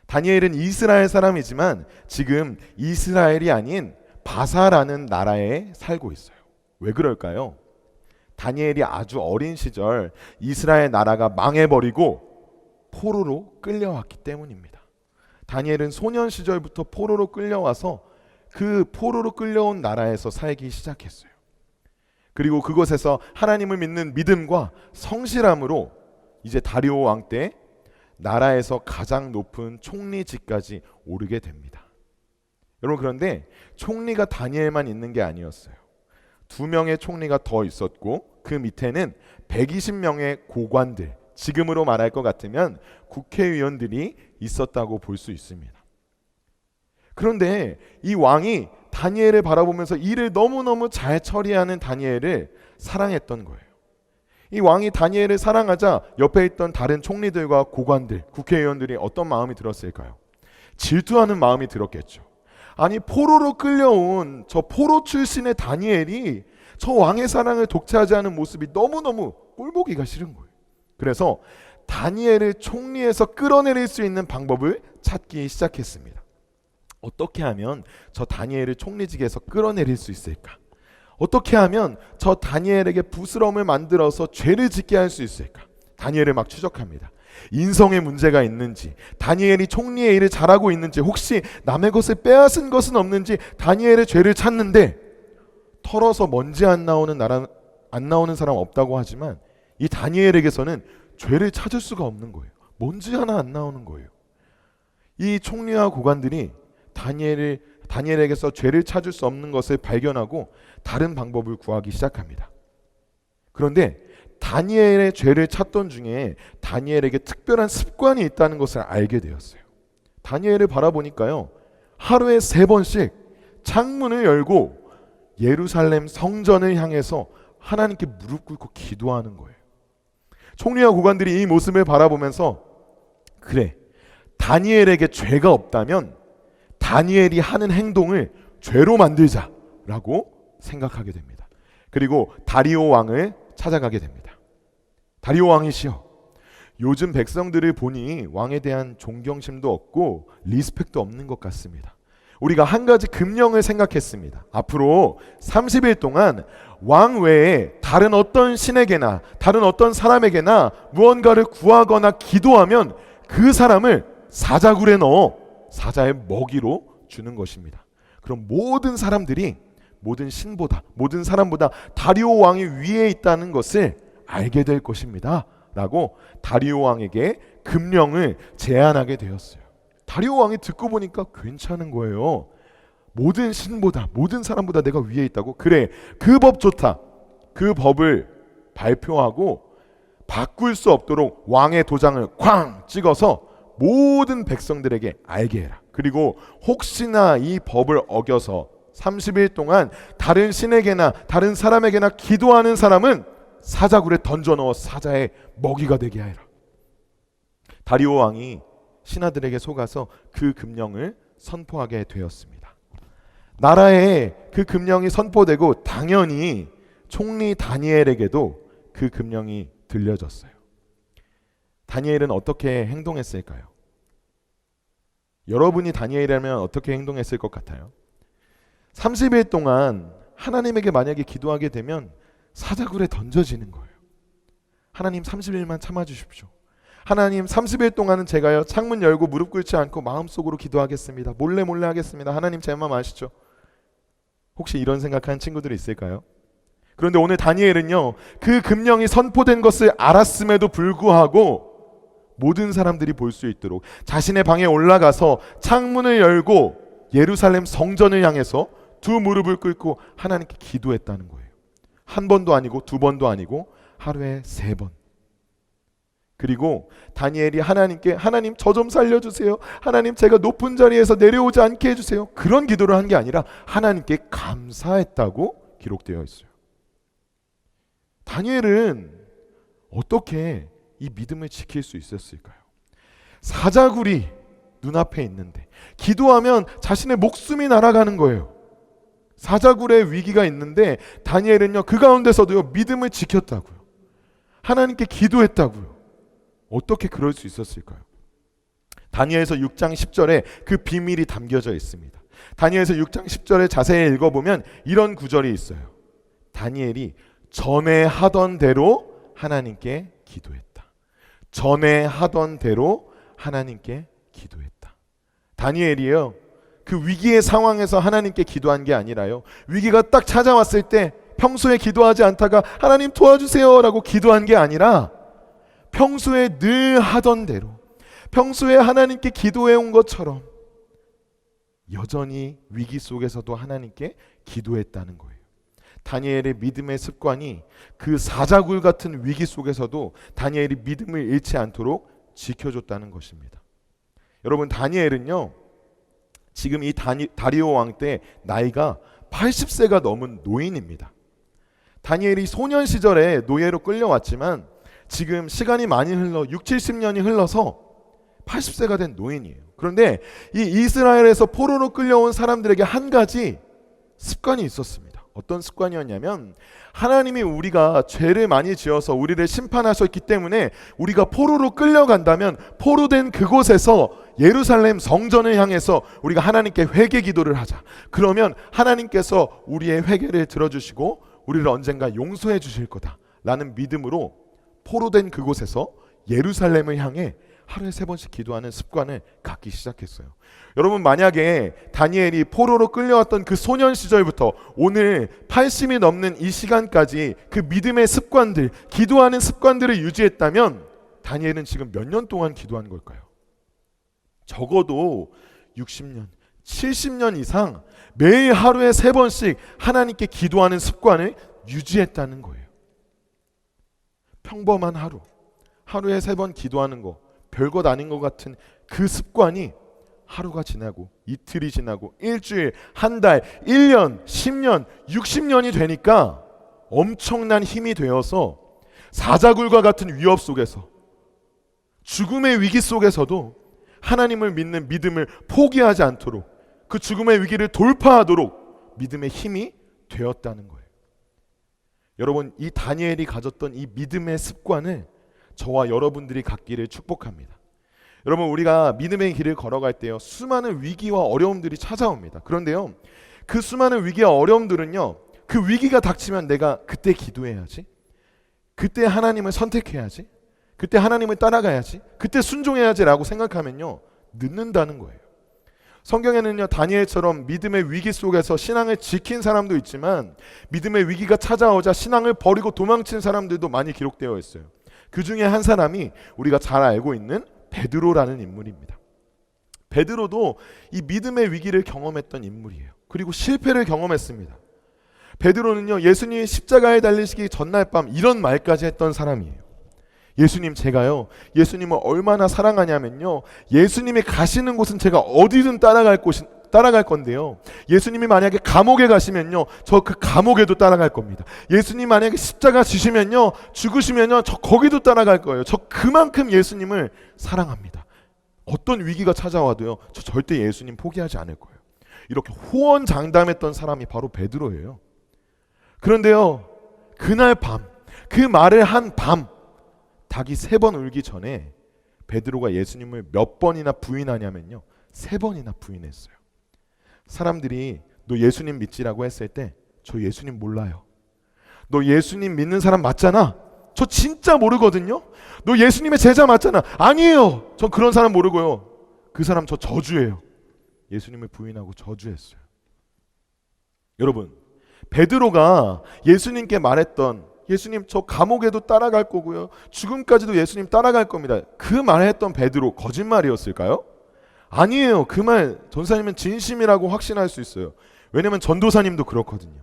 다니엘은 이스라엘 사람이지만 지금 이스라엘이 아닌 바사라는 나라에 살고 있어요. 왜 그럴까요? 다니엘이 아주 어린 시절 이스라엘 나라가 망해버리고 포로로 끌려왔기 때문입니다. 다니엘은 소년 시절부터 포로로 끌려와서 그 포로로 끌려온 나라에서 살기 시작했어요. 그리고 그곳에서 하나님을 믿는 믿음과 성실함으로 이제 다리오 왕 때 나라에서 가장 높은 총리직까지 오르게 됩니다. 여러분, 그런데 총리가 다니엘만 있는 게 아니었어요. 2명의 총리가 더 있었고, 그 밑에는 120명의 고관들, 지금으로 말할 것 같으면 국회의원들이 있었다고 볼 수 있습니다. 그런데 이 왕이 다니엘을 바라보면서 일을 너무너무 잘 처리하는 다니엘을 사랑했던 거예요. 이 왕이 다니엘을 사랑하자 옆에 있던 다른 총리들과 고관들, 국회의원들이 어떤 마음이 들었을까요? 질투하는 마음이 들었겠죠. 아니, 포로로 끌려온 저 포로 출신의 다니엘이 저 왕의 사랑을 독차지하지 않은 모습이 너무너무 꼴보기가 싫은 거예요. 그래서 다니엘을 총리에서 끌어내릴 수 있는 방법을 찾기 시작했습니다. 어떻게 하면 저 다니엘을 총리직에서 끌어내릴 수 있을까? 어떻게 하면 저 다니엘에게 부스럼을 만들어서 죄를 짓게 할 수 있을까? 다니엘을 막 추적합니다. 인성에 문제가 있는지, 다니엘이 총리의 일을 잘하고 있는지, 혹시 남의 것을 빼앗은 것은 없는지 다니엘의 죄를 찾는데, 털어서 먼지 안 나오는 사람 없다고 하지만 이 다니엘에게서는 죄를 찾을 수가 없는 거예요. 먼지 하나 안 나오는 거예요. 이 총리와 고관들이 다니엘에게서 죄를 찾을 수 없는 것을 발견하고 다른 방법을 구하기 시작합니다. 그런데 다니엘의 죄를 찾던 중에 다니엘에게 특별한 습관이 있다는 것을 알게 되었어요. 다니엘을 바라보니까요, 하루에 3번씩 창문을 열고 예루살렘 성전을 향해서 하나님께 무릎 꿇고 기도하는 거예요. 총리와 고관들이 이 모습을 바라보면서 그래, 다니엘에게 죄가 없다면 다니엘이 하는 행동을 죄로 만들자라고 생각하게 됩니다. 그리고 다리오 왕을 찾아가게 됩니다. 다리오 왕이시여, 요즘 백성들을 보니 왕에 대한 존경심도 없고 리스펙도 없는 것 같습니다. 우리가 한 가지 금령을 생각했습니다. 앞으로 30일 동안 왕 외에 다른 어떤 신에게나 다른 어떤 사람에게나 무언가를 구하거나 기도하면 그 사람을 사자굴에 넣어 사자의 먹이로 주는 것입니다. 그럼 모든 사람들이 모든 신보다 모든 사람보다 다리오 왕이 위에 있다는 것을 알게 될 것입니다 라고 다리오 왕에게 금령을 제안하게 되었어요. 다리오 왕이 듣고 보니까 괜찮은 거예요. 모든 신보다 모든 사람보다 내가 위에 있다고? 그래, 그 법 좋다. 그 법을 발표하고 바꿀 수 없도록 왕의 도장을 쾅 찍어서 모든 백성들에게 알게 해라. 그리고 혹시나 이 법을 어겨서 30일 동안 다른 신에게나 다른 사람에게나 기도하는 사람은 사자굴에 던져넣어 사자의 먹이가 되게 하라. 다리오 왕이 신하들에게 속아서 그 금령을 선포하게 되었습니다. 나라에 그 금령이 선포되고 당연히 총리 다니엘에게도 그 금령이 들려졌어요. 다니엘은 어떻게 행동했을까요? 여러분이 다니엘이라면 어떻게 행동했을 것 같아요? 30일 동안 하나님에게 만약에 기도하게 되면 사자굴에 던져지는 거예요. 하나님 30일만 참아주십시오. 하나님 30일 동안은 제가요 창문 열고 무릎 꿇지 않고 마음속으로 기도하겠습니다. 몰래 하겠습니다. 하나님 제 마음 아시죠? 혹시 이런 생각하는 친구들이 있을까요? 그런데 오늘 다니엘은요 그 금령이 선포된 것을 알았음에도 불구하고 모든 사람들이 볼 수 있도록 자신의 방에 올라가서 창문을 열고 예루살렘 성전을 향해서 두 무릎을 꿇고 하나님께 기도했다는 거예요. 한 번도 아니고 두 번도 아니고 하루에 3번. 그리고 다니엘이 하나님께 하나님 저 좀 살려주세요. 하나님 제가 높은 자리에서 내려오지 않게 해주세요. 그런 기도를 한 게 아니라 하나님께 감사했다고 기록되어 있어요. 다니엘은 어떻게 이 믿음을 지킬 수 있었을까요? 사자굴이 눈앞에 있는데 기도하면 자신의 목숨이 날아가는 거예요. 사자굴의 위기가 있는데 다니엘은요 그 가운데서도요 믿음을 지켰다고요. 하나님께 기도했다고요. 어떻게 그럴 수 있었을까요? 다니엘서 6장 10절에 그 비밀이 담겨져 있습니다. 다니엘서 6장 10절에 자세히 읽어보면 이런 구절이 있어요. 다니엘이 전에 하던 대로 하나님께 기도했다. 전에 하던 대로 하나님께 기도했다. 다니엘이요 그 위기의 상황에서 하나님께 기도한 게 아니라요 위기가 딱 찾아왔을 때 평소에 기도하지 않다가 하나님 도와주세요 라고 기도한 게 아니라 평소에 늘 하던 대로 평소에 하나님께 기도해 온 것처럼 여전히 위기 속에서도 하나님께 기도했다는 거예요. 다니엘의 믿음의 습관이 그 사자굴 같은 위기 속에서도 다니엘이 믿음을 잃지 않도록 지켜줬다는 것입니다. 여러분 다니엘은요 지금 이 다리오 왕 때 나이가 80세가 넘은 노인입니다. 다니엘이 소년 시절에 노예로 끌려왔지만 지금 시간이 많이 흘러 6, 70년이 흘러서 80세가 된 노인이에요. 그런데 이 이스라엘에서 포로로 끌려온 사람들에게 한 가지 습관이 있었습니다. 어떤 습관이었냐면 하나님이 우리가 죄를 많이 지어서 우리를 심판하셨기 때문에 우리가 포로로 끌려간다면 포로된 그곳에서 예루살렘 성전을 향해서 우리가 하나님께 회개 기도를 하자. 그러면 하나님께서 우리의 회개를 들어주시고 우리를 언젠가 용서해 주실 거다 라는 믿음으로 포로된 그곳에서 예루살렘을 향해 하루에 3번씩 기도하는 습관을 갖기 시작했어요. 여러분 만약에 다니엘이 포로로 끌려왔던 그 소년 시절부터 오늘 80이 넘는 이 시간까지 그 믿음의 습관들, 기도하는 습관들을 유지했다면 다니엘은 지금 몇 년 동안 기도한 걸까요? 적어도 60년, 70년 이상 매일 하루에 3번씩 하나님께 기도하는 습관을 유지했다는 거예요. 평범한 하루에 3번 기도하는 거 별것 아닌 것 같은 그 습관이 하루가 지나고 이틀이 지나고 일주일, 한 달, 1년, 10년, 60년이 되니까 엄청난 힘이 되어서 사자굴과 같은 위협 속에서 죽음의 위기 속에서도 하나님을 믿는 믿음을 포기하지 않도록 그 죽음의 위기를 돌파하도록 믿음의 힘이 되었다는 거예요. 여러분, 이 다니엘이 가졌던 이 믿음의 습관을 저와 여러분들이 갖기를 축복합니다. 여러분, 우리가 믿음의 길을 걸어갈 때요, 수많은 위기와 어려움들이 찾아옵니다. 그런데요, 그 수많은 위기와 어려움들은요, 그 위기가 닥치면 내가 그때 기도해야지, 그때 하나님을 선택해야지, 그때 하나님을 따라가야지, 그때 순종해야지 라고 생각하면요, 늦는다는 거예요. 성경에는요, 다니엘처럼 믿음의 위기 속에서 신앙을 지킨 사람도 있지만 믿음의 위기가 찾아오자 신앙을 버리고 도망친 사람들도 많이 기록되어 있어요. 그 중에 한 사람이 우리가 잘 알고 있는 베드로라는 인물입니다. 베드로도 이 믿음의 위기를 경험했던 인물이에요. 그리고 실패를 경험했습니다. 베드로는요, 예수님이 십자가에 달리시기 전날 밤 이런 말까지 했던 사람이에요. 예수님, 제가요, 예수님을 얼마나 사랑하냐면요, 예수님이 가시는 곳은 제가 어디든 따라갈 건데요, 예수님이 만약에 감옥에 가시면요, 저 그 감옥에도 따라갈 겁니다. 예수님 만약에 십자가 지시면요, 죽으시면요, 저 거기도 따라갈 거예요. 저 그만큼 예수님을 사랑합니다. 어떤 위기가 찾아와도요, 저 절대 예수님 포기하지 않을 거예요. 이렇게 호언장담했던 사람이 바로 베드로예요. 그런데요, 그날 밤, 그 말을 한 밤, 닭이 3번 울기 전에 베드로가 예수님을 몇 번이나 부인하냐면요, 3번이나 부인했어요. 사람들이 너 예수님 믿지라고 했을 때, 저 예수님 몰라요. 너 예수님 믿는 사람 맞잖아. 저 진짜 모르거든요. 너 예수님의 제자 맞잖아. 아니에요. 전 그런 사람 모르고요. 그 사람 저 저주예요. 예수님을 부인하고 저주했어요. 여러분, 베드로가 예수님께 말했던, 예수님 저 감옥에도 따라갈 거고요, 죽음까지도 예수님 따라갈 겁니다, 그 말을 했던 베드로 거짓말이었을까요? 아니에요. 그 말 전도사님은 진심이라고 확신할 수 있어요. 왜냐면 전도사님도 그렇거든요.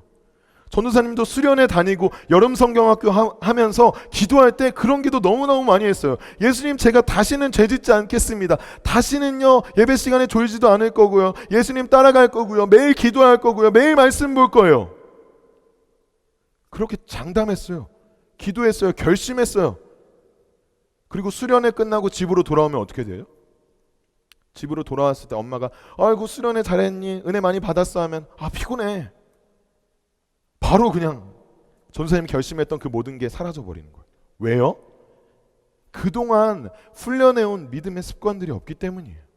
전도사님도 수련회 다니고 여름 성경학교 하면서 기도할 때 그런 기도 너무너무 많이 했어요. 예수님, 제가 다시는 죄짓지 않겠습니다. 다시는요, 예배 시간에 졸지도 않을 거고요, 예수님 따라갈 거고요, 매일 기도할 거고요, 매일 말씀 볼 거예요. 그렇게 장담했어요. 기도했어요. 결심했어요. 그리고 수련회 끝나고 집으로 돌아오면 어떻게 돼요? 집으로 돌아왔을 때 엄마가 아이고 수련회 잘했니? 은혜 많이 받았어? 하면 아 피곤해. 바로 그냥 전도사님이 결심했던 그 모든 게 사라져 버리는 거예요. 왜요? 그동안 훈련해온 믿음의 습관들이 없기 때문이에요.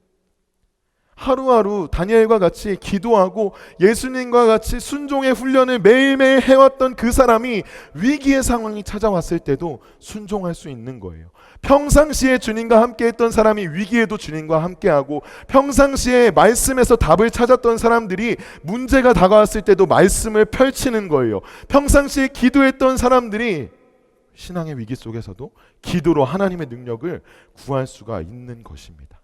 하루하루 다니엘과 같이 기도하고 예수님과 같이 순종의 훈련을 매일매일 해왔던 그 사람이 위기의 상황이 찾아왔을 때도 순종할 수 있는 거예요. 평상시에 주님과 함께했던 사람이 위기에도 주님과 함께하고, 평상시에 말씀에서 답을 찾았던 사람들이 문제가 다가왔을 때도 말씀을 펼치는 거예요. 평상시에 기도했던 사람들이 신앙의 위기 속에서도 기도로 하나님의 능력을 구할 수가 있는 것입니다.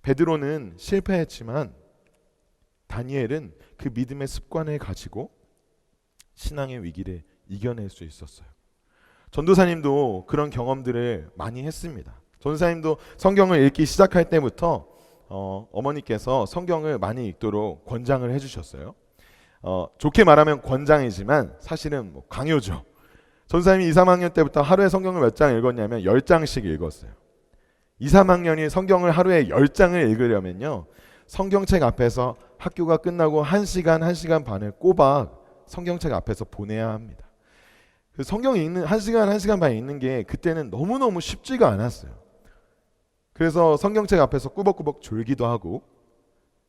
베드로는 실패했지만 다니엘은 그 믿음의 습관을 가지고 신앙의 위기를 이겨낼 수 있었어요. 전도사님도 그런 경험들을 많이 했습니다. 전도사님도 성경을 읽기 시작할 때부터 어머니께서 성경을 많이 읽도록 권장을 해주셨어요. 좋게 말하면 권장이지만 사실은 뭐 강요죠. 전도사님이 2, 3학년 때부터 하루에 성경을 몇 장 읽었냐면 10장씩 읽었어요. 2, 3학년이 성경을 하루에 10장을 읽으려면요, 성경책 앞에서 학교가 끝나고 1시간, 1시간 반을 꼬박 성경책 앞에서 보내야 합니다. 그 성경 읽는 1시간, 1시간 반 읽는 게 그때는 너무너무 쉽지가 않았어요. 그래서 성경책 앞에서 꾸벅꾸벅 졸기도 하고,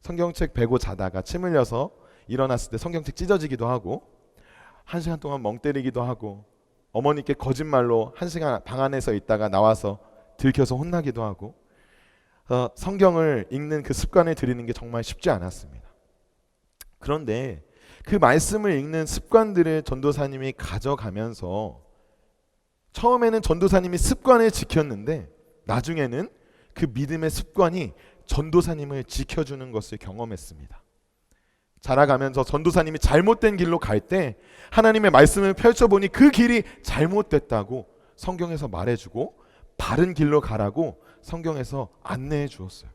성경책 베고 자다가 침 흘려서 일어났을 때 성경책 찢어지기도 하고, 1시간 동안 멍 때리기도 하고, 어머니께 거짓말로 1시간 방 안에서 있다가 나와서 들켜서 혼나기도 하고, 성경을 읽는 그 습관을 들이는 게 정말 쉽지 않았습니다. 그런데 그 말씀을 읽는 습관들을 전도사님이 가져가면서 처음에는 전도사님이 습관을 지켰는데 나중에는 그 믿음의 습관이 전도사님을 지켜주는 것을 경험했습니다. 자라가면서 전도사님이 잘못된 길로 갈 때 하나님의 말씀을 펼쳐보니 그 길이 잘못됐다고 성경에서 말해주고 바른 길로 가라고 성경에서 안내해 주었어요.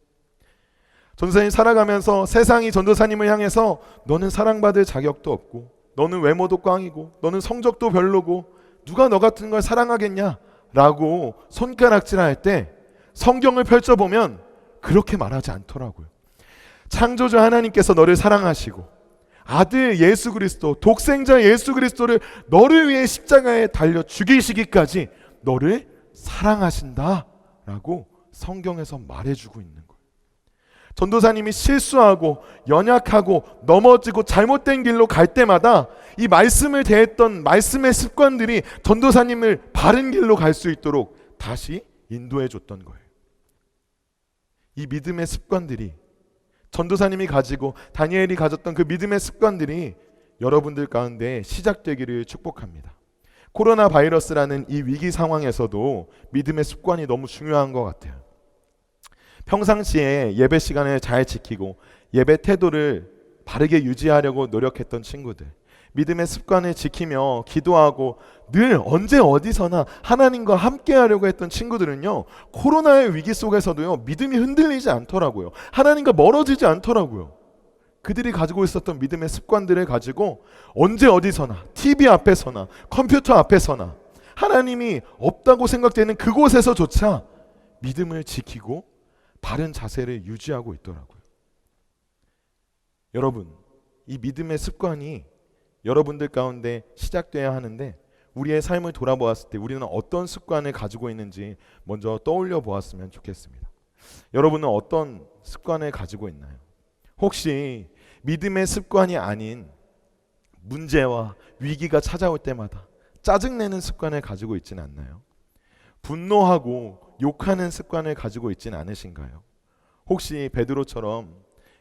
전도사님 살아가면서 세상이 전도사님을 향해서 너는 사랑받을 자격도 없고 너는 외모도 꽝이고 너는 성적도 별로고 누가 너 같은 걸 사랑하겠냐 라고 손가락질할 때 성경을 펼쳐보면 그렇게 말하지 않더라고요. 창조주 하나님께서 너를 사랑하시고 아들 예수 그리스도, 독생자 예수 그리스도를 너를 위해 십자가에 달려 죽이시기까지 너를 사랑하신다 라고 성경에서 말해주고 있는 거예요. 전도사님이 실수하고 연약하고 넘어지고 잘못된 길로 갈 때마다 이 말씀을 대했던 말씀의 습관들이 전도사님을 바른 길로 갈 수 있도록 다시 인도해 줬던 거예요. 이 믿음의 습관들이 전도사님이 가지고 다니엘이 가졌던 그 믿음의 습관들이 여러분들 가운데 시작되기를 축복합니다. 코로나 바이러스라는 이 위기 상황에서도 믿음의 습관이 너무 중요한 것 같아요. 평상시에 예배 시간을 잘 지키고 예배 태도를 바르게 유지하려고 노력했던 친구들, 믿음의 습관을 지키며 기도하고 늘 언제 어디서나 하나님과 함께 하려고 했던 친구들은요, 코로나의 위기 속에서도요 믿음이 흔들리지 않더라고요. 하나님과 멀어지지 않더라고요. 그들이 가지고 있었던 믿음의 습관들을 가지고 언제 어디서나 TV 앞에서나 컴퓨터 앞에서나 하나님이 없다고 생각되는 그곳에서조차 믿음을 지키고 바른 자세를 유지하고 있더라고요. 여러분, 이 믿음의 습관이 여러분들 가운데 시작돼야 하는데 우리의 삶을 돌아보았을 때 우리는 어떤 습관을 가지고 있는지 먼저 떠올려 보았으면 좋겠습니다. 여러분은 어떤 습관을 가지고 있나요? 혹시 믿음의 습관이 아닌 문제와 위기가 찾아올 때마다 짜증내는 습관을 가지고 있지는 않나요? 분노하고 욕하는 습관을 가지고 있지는 않으신가요? 혹시 베드로처럼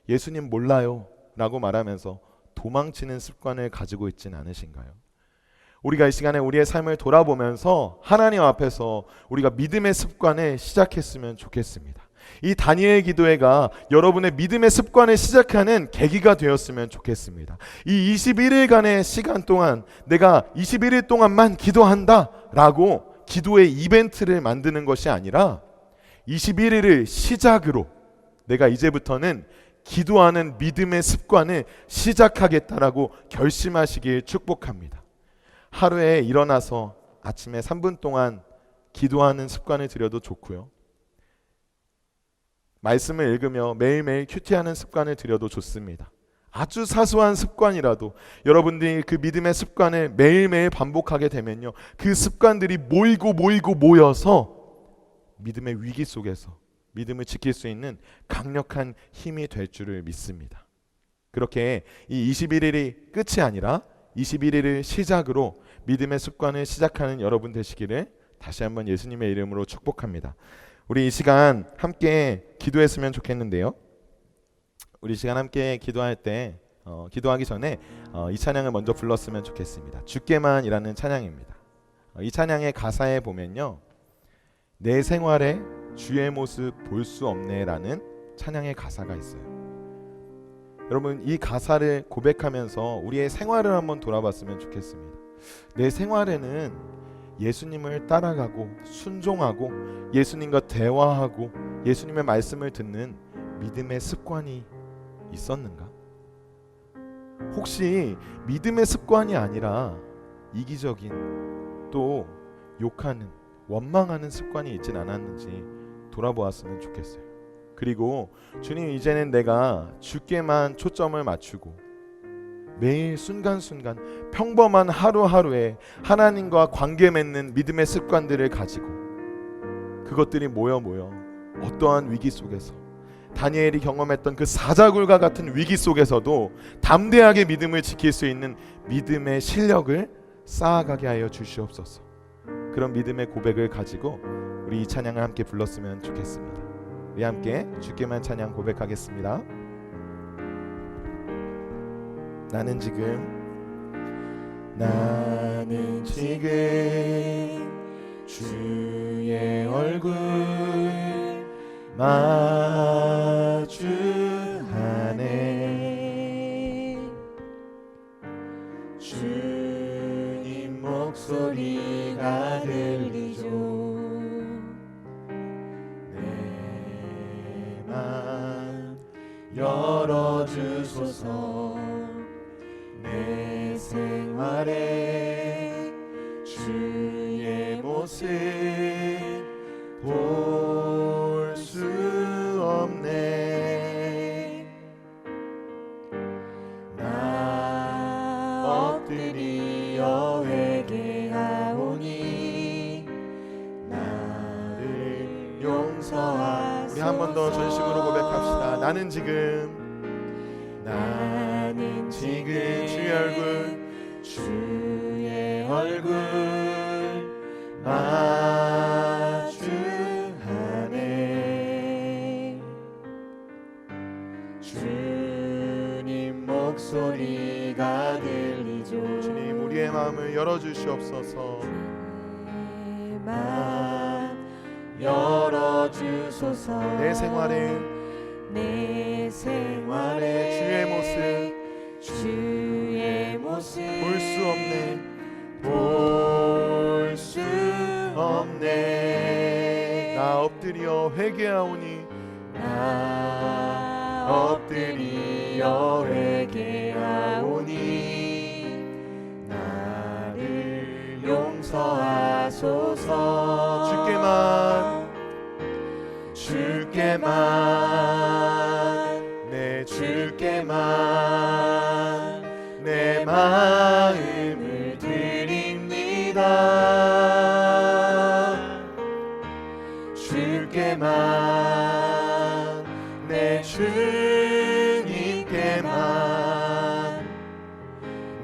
예수님 몰라요 라고 말하면서 도망치는 습관을 가지고 있지는 않으신가요? 우리가 이 시간에 우리의 삶을 돌아보면서 하나님 앞에서 우리가 믿음의 습관을 시작했으면 좋겠습니다. 이 다니엘 기도회가 여러분의 믿음의 습관을 시작하는 계기가 되었으면 좋겠습니다. 이 21일간의 시간 동안 내가 21일 동안만 기도한다 라고 기도의 이벤트를 만드는 것이 아니라 21일을 시작으로 내가 이제부터는 기도하는 믿음의 습관을 시작하겠다라고 결심하시길 축복합니다. 하루에 일어나서 아침에 3분 동안 기도하는 습관을 들여도 좋고요. 말씀을 읽으며 매일매일 큐티하는 습관을 들여도 좋습니다. 아주 사소한 습관이라도 여러분들이 그 믿음의 습관을 매일매일 반복하게 되면요, 그 습관들이 모여서 믿음의 위기 속에서 믿음을 지킬 수 있는 강력한 힘이 될 줄을 믿습니다. 그렇게 이 21일이 끝이 아니라 21일을 시작으로 믿음의 습관을 시작하는 여러분 되시기를 다시 한번 예수님의 이름으로 축복합니다. 우리 이 시간 함께 기도했으면 좋겠는데요. 우리 시간 함께 기도할 때 기도하기 전에 이 찬양을 먼저 불렀으면 좋겠습니다. 주께만이라는 찬양입니다. 이 찬양의 가사에 보면요, 내 생활에 주의 모습 볼 수 없네라는 찬양의 가사가 있어요. 여러분, 이 가사를 고백하면서 우리의 생활을 한번 돌아봤으면 좋겠습니다. 내 생활에는 예수님을 따라가고 순종하고 예수님과 대화하고 예수님의 말씀을 듣는 믿음의 습관이 있었는가? 혹시 믿음의 습관이 아니라 이기적인 또 욕하는 원망하는 습관이 있진 않았는지 돌아보았으면 좋겠어요. 그리고 주님, 이제는 내가 주께만 초점을 맞추고 매일 순간순간 평범한 하루하루에 하나님과 관계 맺는 믿음의 습관들을 가지고 그것들이 모여 어떠한 위기 속에서 다니엘이 경험했던 그 사자굴과 같은 위기 속에서도 담대하게 믿음을 지킬 수 있는 믿음의 실력을 쌓아가게 하여 주시옵소서. 그런 믿음의 고백을 가지고 우리 이 찬양을 함께 불렀으면 좋겠습니다. 우리 함께 주께만 찬양 고백하겠습니다. 나는 지금 주의 얼굴 마주하네. 주님 목소리가 들리죠. 내 맘 열어주소서. 내 모습 볼 수 없네. 나 엎드려 회개하오니 나를 용서하소서. 우리 한 번 더 전심으로 고백합시다. 나는 지금 주의 얼굴 마주하네. 주님 목소리가 들리죠. 주님 우리의 마음을 열어주시옵소서. 열어주소서. 내 생활에 주의 모습 볼 수 없네. 나 엎드려 회개하오니 나를 용서하소서. 주께만 내 마음을 드립니다. 주께만 내 주님께만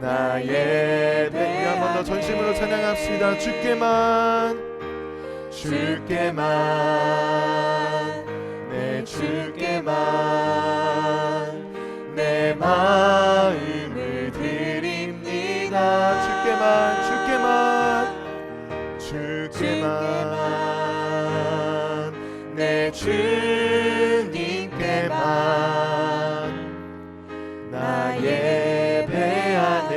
나 예배. 한 번 더 전심으로 찬양합시다. 주께만 내 주께만 내 마음을 드립니다. 주께만 내 주님께만 나 예배하네.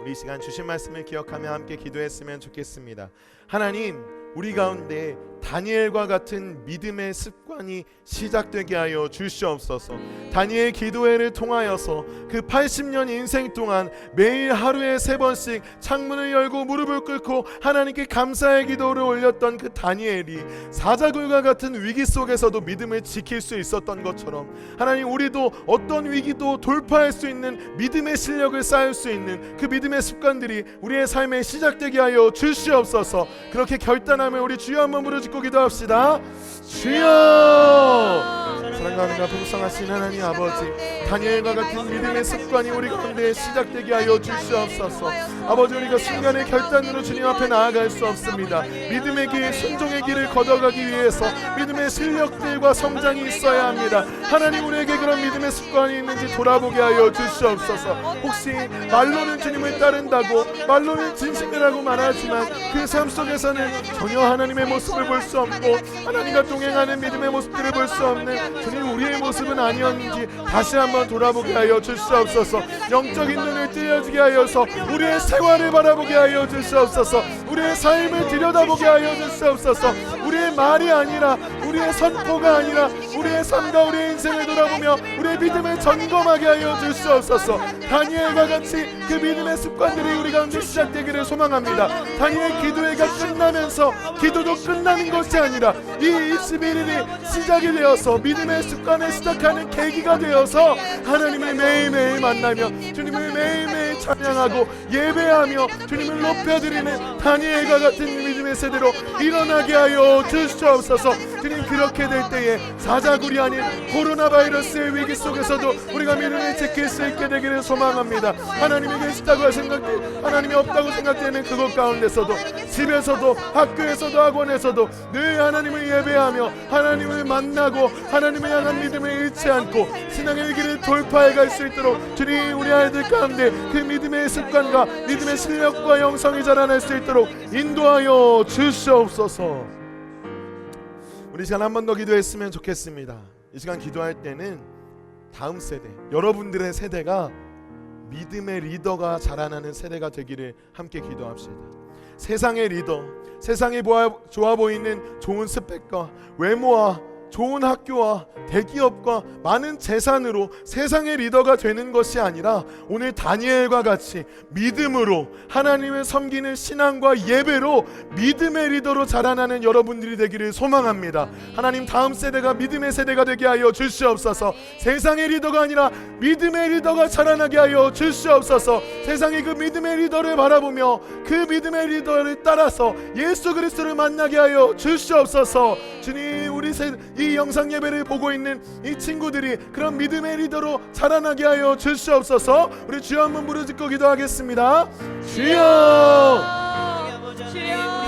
우리 이 시간 주신 말씀을 기억하며 함께 기도했으면 좋겠습니다. 하나님, 우리 가운데 다니엘과 같은 믿음의 습관이 시작되게 하여 주시옵소서. 다니엘 기도회를 통하여서 그 80년 인생 동안 매일 하루에 3번씩 창문을 열고 무릎을 꿇고 하나님께 감사의 기도를 올렸던 그 다니엘이 사자굴과 같은 위기 속에서도 믿음을 지킬 수 있었던 것처럼, 하나님, 우리도 어떤 위기도 돌파할 수 있는 믿음의 실력을 쌓을 수 있는 그 믿음의 습관들이 우리의 삶에 시작되게 하여 주시옵소서. 그렇게 결단하며 우리 주여 한번 부르짖고 기도합시다. 주여! 사랑과 은혜가 풍성하신 하나님 아버지, 다니엘과 같은 믿음의 습관이 우리 가운데 시작되게 하여 주시옵소서. 아버지, 우리가 순간의 결단으로 주님 앞에 나아갈 수 없습니다. 믿음의 길, 순종의 길을 걷어가기 위해서 믿음의 실력들과 성장이 있어야 합니다. 하나님, 우리에게 그런 믿음의 습관이 있는지 돌아보게 하여 주시옵소서. 혹시 말로는 주님을 따른다고, 말로는 진심이라고 말하지만 그 삶 속에서는 전혀 하나님의 모습을 볼 수 없고 하나님과 동행하는 믿음의 모습들을 볼 수 없는 주님, 우리의 모습은 아니었는지 다시 한번 돌아보게 하여 주시옵소서. 영적인 눈을 뜨여지게 하여서 우리의 생활을 바라보게 하여 주시옵소서. 우리의 삶을 들여다보게 하여 주시옵소서. 우리의 말이 아니라, 우리의 선포가 아니라 우리의 삶과 우리의 인생을 돌아보며 우리의 믿음을 점검하게 하여 주시옵소서. 다니엘과 같이 그 믿음의 습관들이 우리 가운데 시작되기를 소망합니다. 다니엘 기도회가 끝나면서 기도도 끝나는 것이 아니라 이 21일이 시작이 되어서 믿음의 습관을 시작하는 계기가 되어서 하나님을 매일매일 만나며 주님을 매일매일 찬양하고 예배하며 주님을 높여드리는 다니엘과 같은 믿음의 세대로 일어나게 하여 주시옵소서. 주님, 그렇게 될 때에 사자굴이 아닌 코로나 바이러스의 위기 속에서도 우리가 믿음을 지킬 수 있게 되기를 소망합니다. 하나님이 계시다고 생각돼, 하나님이 없다고 생각되는 그것 가운데서도, 집에서도 학교에서도 학원에서도 늘 하나님을 예배하며 하나님을 만나고 하나님을 향한 믿음을 잃지 않고 신앙의 길을 돌파해 갈 수 있도록 주님, 우리 아이들 가운데 그 믿음의 습관과 믿음의 실력과 영성이 자라날 수 있도록 인도하여 주시옵소서. 우리 시간 한 번 더 기도했으면 좋겠습니다. 이 시간 기도할 때는 다음 세대, 여러분들의 세대가 믿음의 리더가 자라나는 세대가 되기를 함께 기도합시다. 세상의 리더, 세상에 좋아 보이는 좋은 스펙과 외모와 좋은 학교와 대기업과 많은 재산으로 세상의 리더가 되는 것이 아니라 오늘 다니엘과 같이 믿음으로 하나님을 섬기는 신앙과 예배로 믿음의 리더로 자라나는 여러분들이 되기를 소망합니다. 하나님 다음 세대가 믿음의 세대가 되게 하여 주시옵소서. 세상의 리더가 아니라 믿음의 리더가 자라나게 하여 주시옵소서. 세상이 그 믿음의 리더를 바라보며 그 믿음의 리더를 따라서 예수 그리스도를 만나게 하여 주시옵소서. 주님, 우리 이 영상 예배를 보고 있는 이 친구들이 그런 믿음의 리더로 자라나게 하여 주시옵소서. 우리 주여 한번 부르짖고 기도하겠습니다. 주여!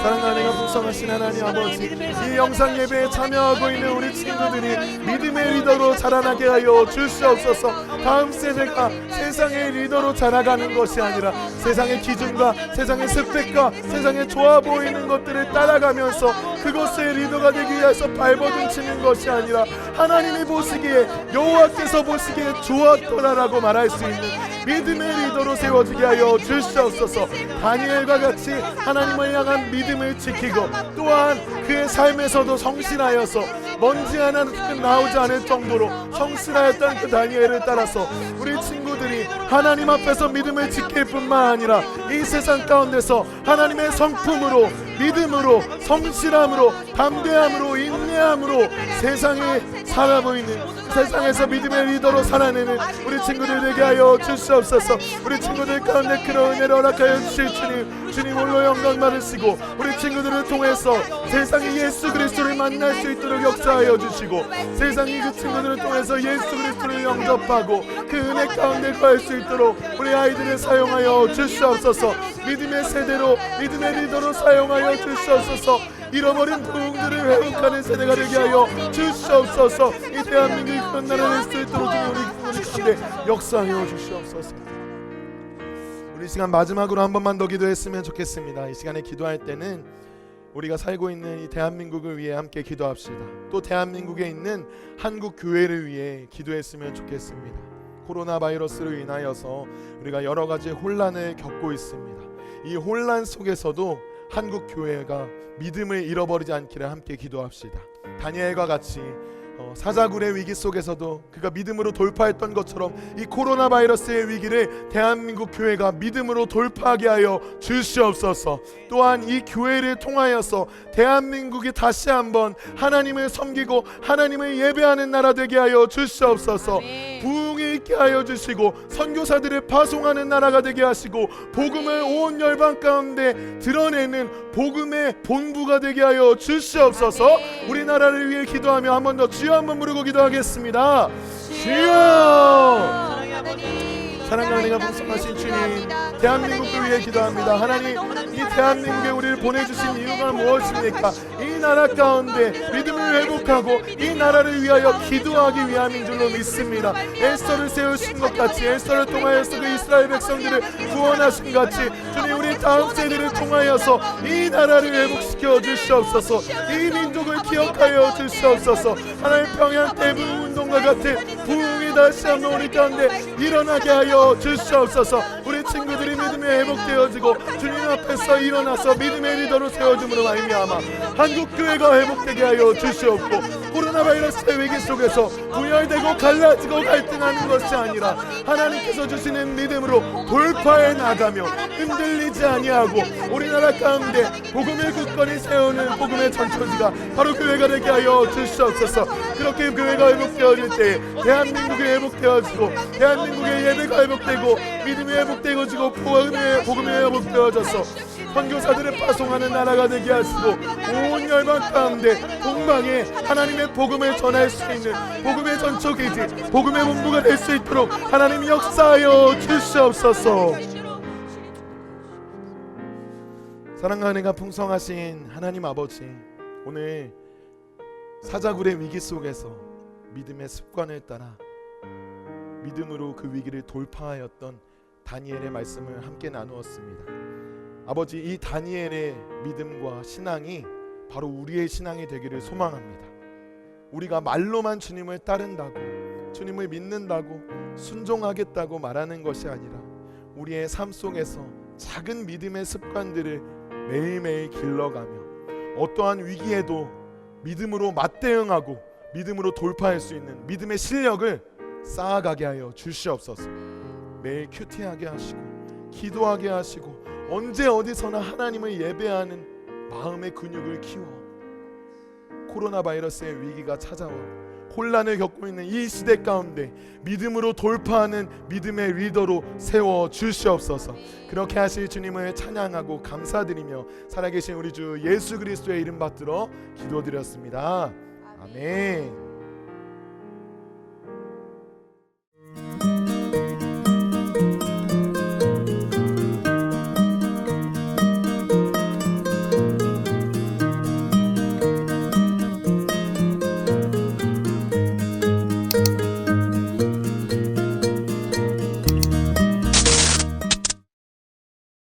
사랑하는 풍성하신 하나님 아버지, 이 영상 예배에 참여하고 있는 우리 친구들이 믿음의 리더로 자라나게 하여 주시옵소서. 다음 세대가 세상의 리더로 자라가는 것이 아니라 세상의 기준과 세상의 스펙과 세상에 좋아 보이는 것들을 따라가면서 그것의 리더가 되기 위해서 발버둥 치는 것이 아니라 하나님이 보시기에, 여호와께서 보시기에 좋았더라라고 말할 수 있는 믿음의 리더로 세워지게 하여 주시옵소서. 다니엘과 같이 하나님을 향한 믿음을 지키고 또한 그의 삶에서도 성실하여서 먼지 하나 나오지 않을 정도로 성실하였던 그 다니엘을 따라서 우리 친구들이 하나님 앞에서 믿음을 지킬 뿐만 아니라 이 세상 가운데서 하나님의 성품으로, 믿음으로, 성실함으로, 담대함으로, 인내함으로 세상에 살아보이는, 세상에서 믿음의 리더로 살아내는 우리 친구들 되게 하여 주시옵소서. 우리 친구들 가운데 그런 은혜를 허락하여 주실 주님 홀로 영광 받으시고 우리 친구들을 통해서 세상이 예수 그리스도를 만날 수 있도록 역사하여 주시고 세상이 그 친구들을 통해서 예수 그리스도를 영접하고 그 은혜 가운데 거할 수 있도록 우리 아이들을 사용하여 주시옵소서. 믿음의 세대로, 믿음의 리더로 사용하여 주시옵소서. 잃어버린 부흥들을 회복하는 세대가 되게 하여 주시옵소서. 이 대한민국이 그런 나라를 될 수 있도록 우리 가운데 역사하여 주시옵소서. 우리 시간 마지막으로 한 번만 더 기도했으면 좋겠습니다. 이 시간에 기도할 때는 우리가 살고 있는 이 대한민국을 위해 함께 기도합시다. 또 대한민국에 있는 한국 교회를 위해 기도했으면 좋겠습니다. 코로나 바이러스로 인하여서 우리가 여러 가지 혼란을 겪고 있습니다. 이 혼란 속에서도 한국 교회가 믿음을 잃어버리지 않기를 함께 기도합시다. 다니엘과 같이 사자굴의 위기 속에서도 그가 믿음으로 돌파했던 것처럼 이 코로나 바이러스의 위기를 대한민국 교회가 믿음으로 돌파하게 하여 주시옵소서. 또한 이 교회를 통하여서 대한민국이 다시 한번 하나님을 섬기고 하나님을 예배하는 나라 되게 하여 주시옵소서. 부흥이 있게 하여 주시고 선교사들을 파송하는 나라가 되게 하시고 복음을 온 열방 가운데 드러내는 복음의 본부가 되게 하여 주시옵소서. 우리나라를 위해 기도하며 한 번 더 주여 한번 부르고 기도하겠습니다. 주여! 사랑하는 풍성하신 주님, 대한민국을 위해 기도합니다. 하나님, 이 대한민국에 우리를 보내주신 이유가 무엇입니까? 이 나라 가운데 믿음을 회복하고 이 나라를 위하여 기도하기 위함인 줄로 믿습니다. 에스더를 세우신 것 같이, 에스더를 통하여서 그 이스라엘 백성들을 구원하신 같이 주님, 우리 다음 세대를 통하여서 이 나라를 회복시켜 주시옵소서. 이 민족을 기억하여 주시옵소서. 하나님, 평양 대부흥 운동과 같은 부흥이 다시 한번 우리 가운데 일어나게 하여 주시옵소서. 우리 친구들이 믿음에 회복되어지고 주님 앞에서 일어나서 믿음의 리더로 세워줌으로 말미암아 한국 교회가 회복되게 하여 주시옵고 코로나 바이러스의 위기 속에서 분열되고 갈라지고 갈등하는 것이 아니라 하나님께서 주시는 믿음으로 돌파해 나가며 흔들리지 아니하고 우리나라 가운데 복음을 굳건히 세우는 복음의 전초지가 바로 교회가 되게 하여 주시옵소서. 그렇게 교회가 회복되어질 때 대한민국이 회복되어지고 대한민국의 예배가 회복되고 믿음이 회복되어지고 복음이 회복되어져서 선교사들을 파송하는 나라가 되게 하시고 온 열방 가운데 동방에 하나님의 복음을 전할 수 있는 복음의 전초기지, 복음의 본부가 될 수 있도록 하나님 역사하여 주시옵소서. 사랑하는 풍성하신 하나님 아버지, 오늘 사자굴의 위기 속에서 믿음의 습관을 따라 믿음으로 그 위기를 돌파하였던 다니엘의 말씀을 함께 나누었습니다. 아버지, 이 다니엘의 믿음과 신앙이 바로 우리의 신앙이 되기를 소망합니다. 우리가 말로만 주님을 따른다고, 주님을 믿는다고, 순종하겠다고 말하는 것이 아니라 우리의 삶 속에서 작은 믿음의 습관들을 매일매일 길러가며 어떠한 위기에도 믿음으로 맞대응하고 믿음으로 돌파할 수 있는 믿음의 실력을 쌓아가게 하여 주시옵소서. 매일 큐티하게 하시고 기도하게 하시고 언제 어디서나 하나님을 예배하는 마음의 근육을 키워 코로나 바이러스의 위기가 찾아와 혼란을 겪고 있는 이 시대 가운데 믿음으로 돌파하는 믿음의 리더로 세워 주시옵소서. 그렇게 하실 주님을 찬양하고 감사드리며 살아계신 우리 주 예수 그리스도의 이름 받들어 기도드렸습니다. 아멘.